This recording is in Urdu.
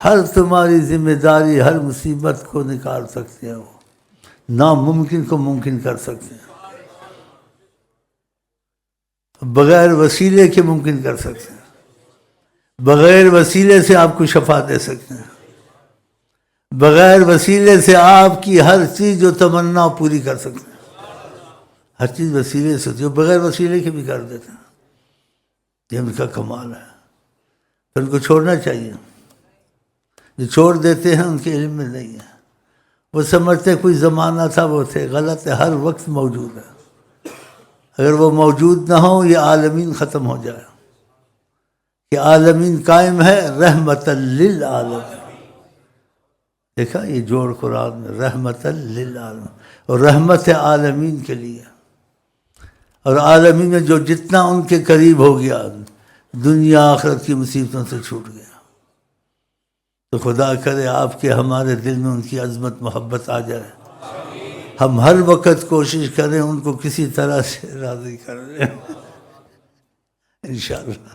ہر تمہاری ذمہ داری، ہر مصیبت کو نکال سکتے ہیں، وہ ناممکن کو ممکن کر سکتے ہیں، بغیر وسیلے کے ممکن کر سکتے ہیں، بغیر وسیلے سے آپ کو شفا دے سکتے ہیں، بغیر وسیلے سے آپ کی ہر چیز جو تمنا پوری کر سکتے ہیں، ہر چیز وسیلے سے جو بغیر وسیلے کے بھی کر دیتے ہیں، یہ ان کا کمال ہے۔ تو ان کو چھوڑنا چاہیے، جو چھوڑ دیتے ہیں ان کے علم میں نہیں ہے، وہ سمجھتے کوئی زمانہ تھا وہ تھے، غلط ہے، ہر وقت موجود ہے، اگر وہ موجود نہ ہو یہ عالمین ختم ہو جائے، کہ عالمین قائم ہے رحمت للعالمین۔ دیکھا یہ جوڑ قرآن میں، رحمت للعالمین، اور رحمت عالمین کے لیے، اور عالمین میں جو جتنا ان کے قریب ہو گیا دنیا آخرت کی مصیبتوں سے چھوٹ گیا۔ تو خدا کرے آپ کے ہمارے دل میں ان کی عظمت محبت آ جائے، ہم ہر وقت کوشش کریں ان کو کسی طرح سے راضی کریں انشاءاللہ۔